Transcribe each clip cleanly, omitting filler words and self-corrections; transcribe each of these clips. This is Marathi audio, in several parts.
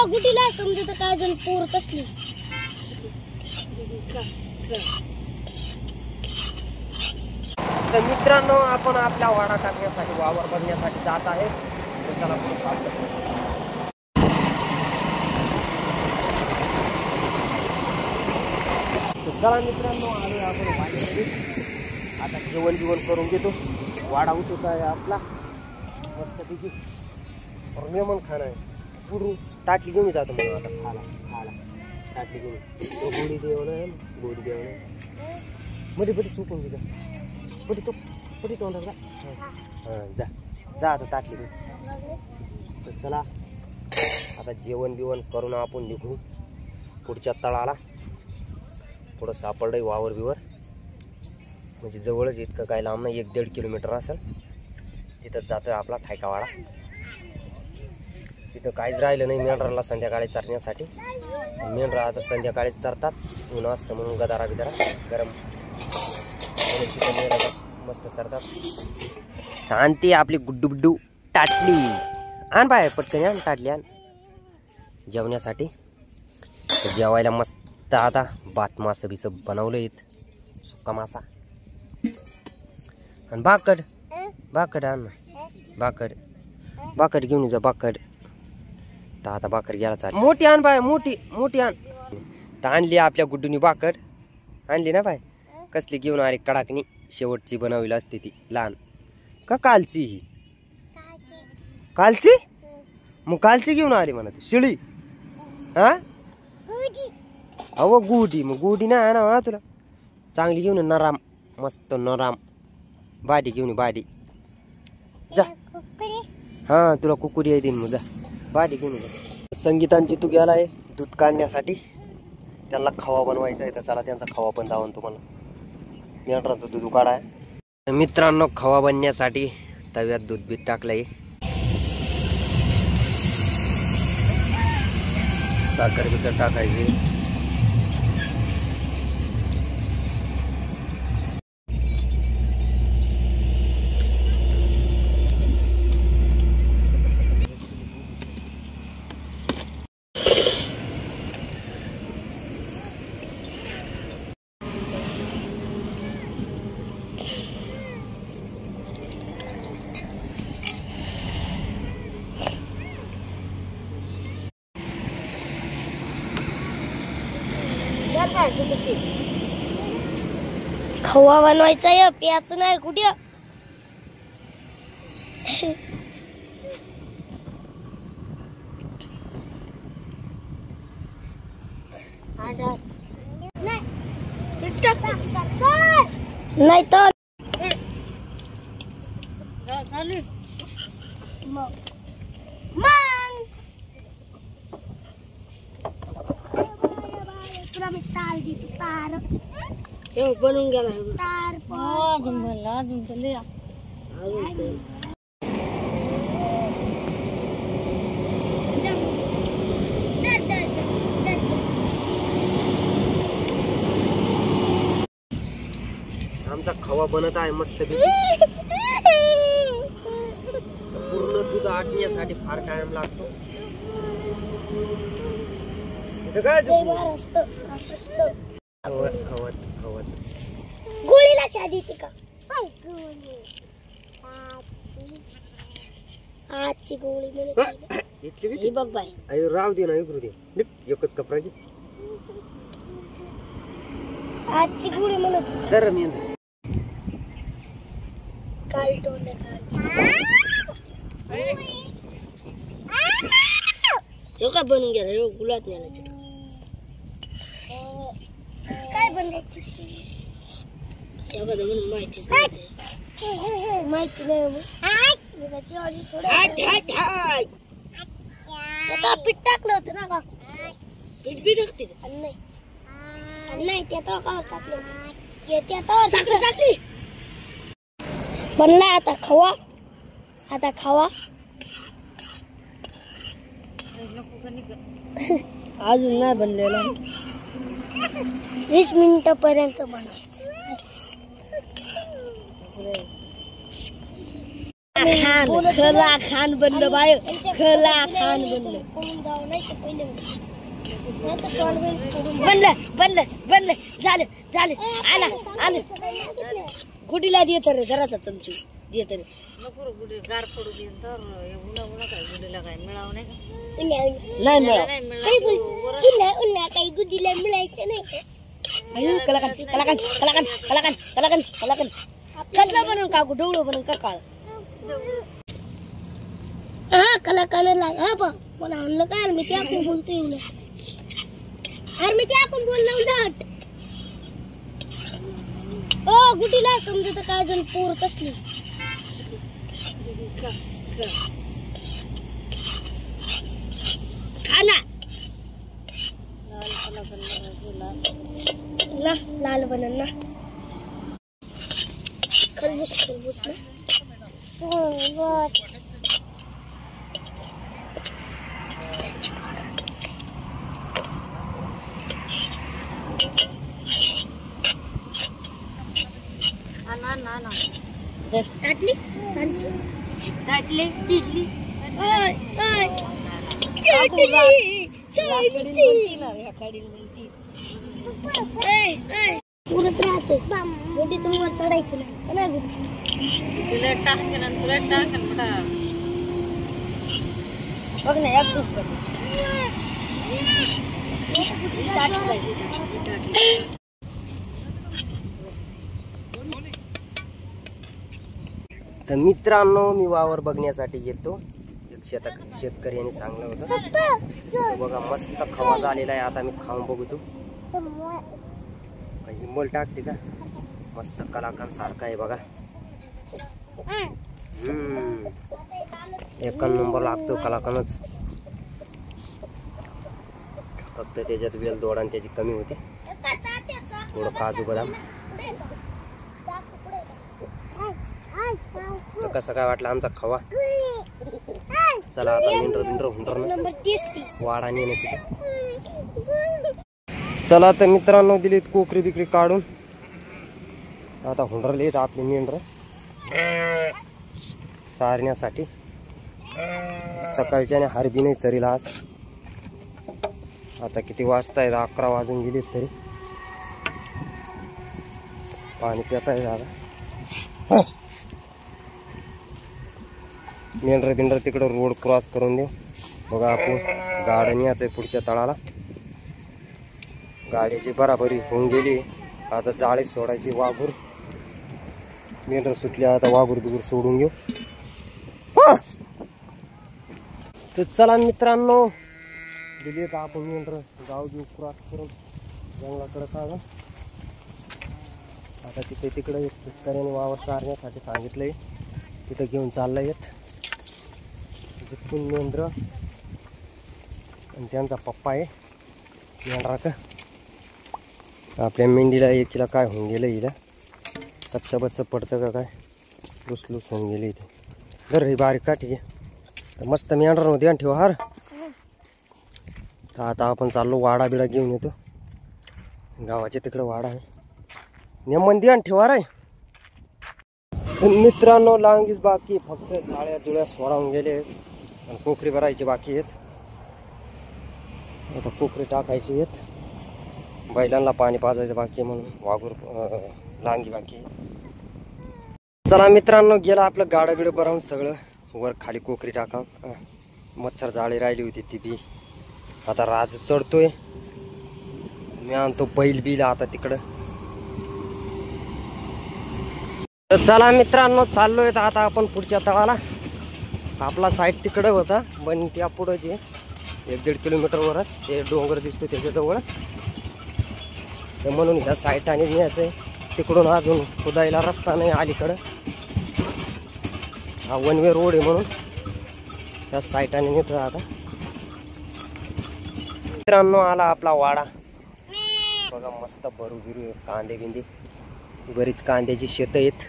गुटीला समजत काय जण पोर कसली तर मित्रांनो आपण आपला वाडा टाकण्यासाठी वावर बघण्यासाठी जात आहे. तर चला पुढे चालू. चला मित्रांनो आलो आपण वाड्यामध्ये. आता जेवण करून घेतो. वाडा उठवत आहे आपला मस्तपैकी मेमन खाणं आहे. पुरू ताटली घेऊन जातो म्हणून आता खाला ताटली घेऊन गोडी देवणं मध्ये पटी चुकून गेलं पटी तोंडात का हां जा आता ताटली घेऊन. तर चला आता जेवण करून आपण निघू पुढच्या तळाला. पुढं सापडलं वावर बिवर म्हणजे जवळच, इतकं काय लांब नाही, 1-1.5 किलोमीटर असेल. तिथं जातोय आपला ठायकावाडा. तिथं काहीच राहिलं नाही मेंढराला संध्याकाळी चरण्यासाठी. मेंढरा आता संध्याकाळीच चरतात, ऊन असतं म्हणून गदारा गरम मस्त चरतात. आणते आपली गुड्डू ताटली. आण बाय पटकन आण ताटली आण जेवण्यासाठी. जेवायला मस्त आता भात मासं बिसं बनवलं येत, सुक्का मासा आणि बाकड आण ना. बाकड घेऊन जा बाकड. तर आता बाकड घ्यायला चालेल. मोठी आण बाय मोठी आण. तर आणली आपल्या गुड्डूनी बाकड आणली ना बाय. कसली घेऊन आली कडाकणी, शेवटची बनवली असते ती लहान का कालची ही कालची. मग कालची घेऊन आली म्हणा ती शिळी. हा अहो गुडी, मग गुडी नाही आहे ना तुला. चांगली घेऊन नराम, मस्त नराम बाडी घेऊन बाडी जा. हा तुला कुकुरी आहे दिन मग जा बाडी घेऊन जा. संगीतांची तू गेलाय दूध काढण्यासाठी. त्यांना खवा बनवायचा आहे तर चला त्यांचा खवा पण दावून तुम्हाला. मेंढराचं दूध काढाय. मित्रांनो खवा बनण्यासाठी तव्यात दूध बीत टाकलंय. साखर बिकर टाकायची. खवा बनवायचा आहे, प्याच नाही कुठे. नाही तर बनून गेला आमचा खवा बनत आहे मस्त. पूर्ण दूध आटण्यासाठी फार टाइम लागतो. गोळीला चहा देते का. आजची गोळी इथली बाबा राव दे ना इकडू दे. एकच कपडा घे. आजची गोळी म्हणत तर मी काल तोंड काय बनून गेला गुलाब नाही. काय बनवायची माहितीच नाही. माहिती नाही पीठ टाकलं होतं ना का. पीठ बी टाकते नाही त्यात टाकलं होतं. साखर टाकली. बनला आता खवा. अजून नाही बनलेला. 20 मिनिटापर्यंत बनवायचं. खला खान बनलं बाय खला खान बनलं जाऊ नाही तर पहिले बनलं झालं आला गुडीला दे तर जराचा चमची दे तर गुडी गार पडू दे तर उन्हा काय गुडीला काय मिळावं नाही का नाही मिळावं काही गुडीला मिळायचं नाही कलाकन कटला बनवून काकू डोळं बनवून का काळ हा कलाकार लाग हा बा मला आणलं काय मी त्याकडून बोलतोय अरे मी त्याकडून बोललो उलट ओ गुटीला समजत काय जण पोर कसली खाना ना लाल बनन ना खरबूज ना ना ताटली सांची ताटली तिडली ओय पुरच राहायचं मोठी तुम्हाला चढायचं नाही तुला टाकेन तुला टाकेन बघ ना एक खूप तर मित्रांनो मी वावर बघण्यासाठी येतो. एक शेतकऱ्याने सांगलं होतं बघा मस्त खवा झालेला आहे. आता मी खाऊन बघतो हिंबोल टाकते का मस्त कलाकंद सारखा आहे बघा. एक नंबर लागतो कलाकंदच. फक्त त्याच्यात वेल दोडा त्याची कमी होती. थोडं काजू बदाम. तर कसं काय वाटलं आमचा खवा. चला आता मिनर वाडा नेणे तिथे. चला तर मित्रांनो दिलीत कोकरी बिकरी काढून. आता हुंडरले आपली मेंढर चारण्यासाठी. सकाळच्याने हरबी नाही चरीला आज. आता किती वाजतायत 11 वाजून गेलेत तरी पाणी पिता आहे दादा. मेंढर बिंढर तिकडं रोड क्रॉस करून देऊ. बघा आपण गाड्याने यायचंय पुढच्या तळाला. गाडीची बराबरी होऊन गेली. आता जाळी सोडायची. वाघूर मेंढर सुटली. आता वाघूर बिगूर सोडून घेऊ. तर चला मित्रांनो दिली का आपण मेंढर गाव घेऊ क्रॉस करून जंगलाकडे काढून. आता तिकडे शेतकऱ्याने वावर चारण्यासाठी सांगितलंय. तिथं घेऊन चाललंय येत मेंढर आणि त्यांचा पप्पा आहे मेंढराक. आपल्या मेंढीला एकीला काय होऊन गेलं हिला. कच्चं बच्चं पडतं का काय लुसलुस होऊन गेली इथे. जर ही बारीक का ठीक आहे. तर मस्त मेंढर मध्ये आणि ठेवा हार. तर आता आपण चाललो वाडा बिडा घेऊन येतो. गावाच्या तिकडे वाडा आहे. नेमंदी आणि ठेवा रे. मित्रांनो लांगीच बाकी. फक्त जाळ्या जुळ्या सोडावून गेले आणि कोकरी भरायची बाकी आहेत. आता कोकरी टाकायची आहेत. बैलांना पाणी पाजायचं बाकी म्हणून वाघूर लांगी बाकी. चला मित्रांनो गेला आपलं गाडं बिडं भरावून सगळं. वर खाली कोकरी टाका. मच्छर जाळी राहिली होती ती बी. आता राज चढतोय. मी आणतो बैल बिल आता तिकडं. तर चला मित्रांनो चाललोय आता आपण पुढच्या तळाला. आपला साईड तिकडं होता पण त्या पुढं जे 1-1.5 किलोमीटरवरच ते डोंगर दिसतो त्याच्याजवळ. तर म्हणून ह्या साईटाने न्यायचंय. तिकडून अजून खुदायला रस्ता नाही अलीकडं. हा वन वे रोड आहे म्हणून त्या साईटाने नेतो आता. मित्रांनो आला आपला वाडा. बघा मस्त भरू बिरू कांदे बिंदे. बरीच कांद्याची शेतं आहेत.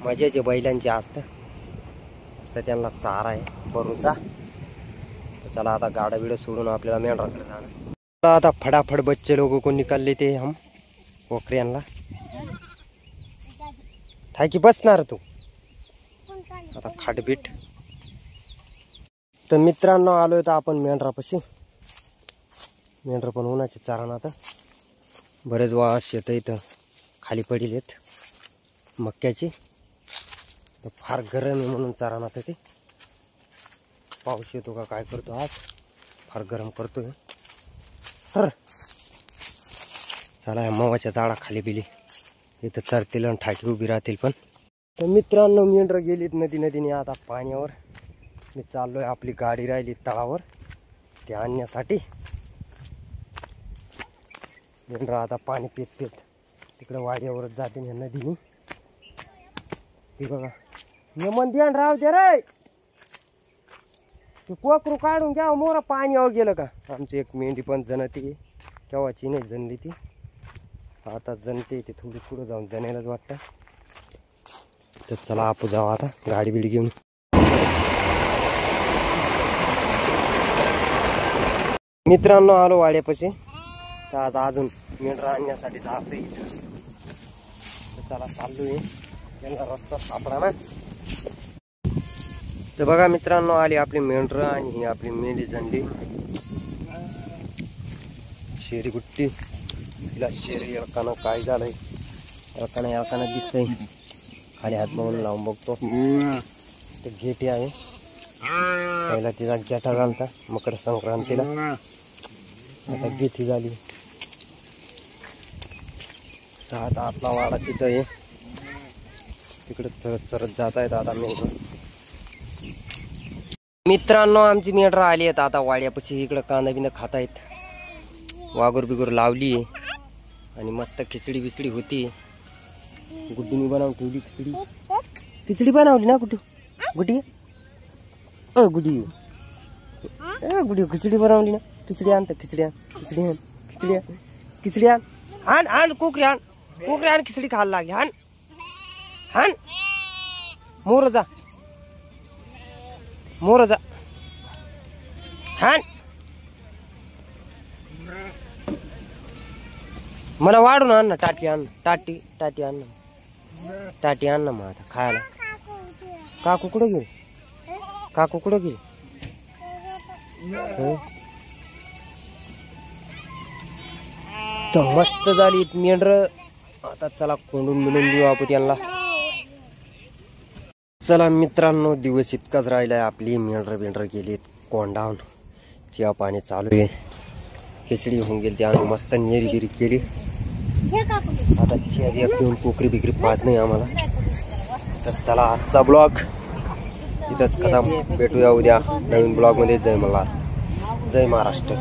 मजाचे बैलांचे असतं त्यांना चारा आहे भरूचा. चला आता गाडा बिडं सोडून आपल्याला मेंढराकडे जाणं. आता फटाफट बच्चे लोक को निकालले ते हम कोकऱ्यांना. ठाकी बसणार तू आता खाटबीट. तर मित्रांनो आलोय तर आपण मेंढरापाशी. मेंढर पण उन्हाची चारण आता बरेच वास येतं इथं खाली पडिलेत मक्याची. तर फार गरम आहे म्हणून चारण आता ते. पाऊस येतो का काय करतो आज, फार गरम करतोय. तर चला मवाच्या झाडा खाली बिली इथं चरतील आणि ठाकी उभी राहतील. पण तर मित्रांनो मेंढर गेलीत नदीने आता पाण्यावर. मी चाललोय, आपली गाडी राहिली तळावर ते आणण्यासाठी. मेंढर आता पाणी पित पित तिकडे वाड्यावरच जाते ह्या नदीने. ते बघा हे मन ध्यान राहू दे रे, ते कोकरू काढून घ्या मोरा पाण्यावर गेलं का. आमची एक मेंढी पण जनती, केव्हाची नाही जनली ती, आता जनते ते थोडी पुढं जाऊन जनायलाच वाटतं. तर चला आपण जाऊ आता गाडी बिडी घेऊन. मित्रांनो आलो वाड्यापाशी. तर आता अजून मेंढर आणण्यासाठी जायचं इथं. तर चला चाललोय, त्यांना रस्ता सापडा ना. तर बघा मित्रांनो आली आपली मेंढर आणि ही आपली मेंढी जनली शेरी गुट्टी. तिला शेरी येळकानं काय झालंय, येळकानं दिसतंय. खाली हात म्हणून लावून बघतो. ते गेटी आहे, पहिला तिचा गेटा घालता मकर संक्रांतीला, आता गेठी झाली. आता आपला वाडा तिथं आहे, तिकडे चरत चरत जात आहेत आता मेंढर. मित्रांनो आमची मेंढर आली आहेत आता वाड्यापाशी. इकडं कांदा बिंदा खात आहेत, वाघूर बिगूर लावली आणि मस्त खिचडी बिचडी होती. गुड्डीने बनवून ठेवली खिचडी. खिचडी बनवली ना गुड्डू, गुड्डी गुड्डी गुड्डी खिचडी बनवली ना. खिचडी आण, खिचडी आण, खिचडी आण, खिचडी आण, खिचडी आण, आण आण कोकरी आण, कोकरी आण, खिचडी खायला लागली. आण आण, मोर जा, मोर जा, हान. मला वाढून आण ना, टाटी आण, टाटी टाटी आण ना, टाटी आण ना मग आता खायला. काकू कुठं गेली, काकू कुठं गेली. तर मस्त झाली मेंढर. आता चला कोंडून मिळून देऊ आपण त्यांना. चला मित्रांनो दिवस इतकाच राहिलाय. आपली मेंढर गेलीत कोंडावून. चिया पाणी चालू आहे, खिचडी होऊन गेली, त्याने मस्त नेरीगिरी केली. आता चिया बिया पिऊन कोकरी बिकरी पाच नाही आम्हाला. तर चला आजचा ब्लॉग इथंच खतम. भेटूया उद्या नवीन ब्लॉग मध्ये. जय मल्हार, जय महाराष्ट्र.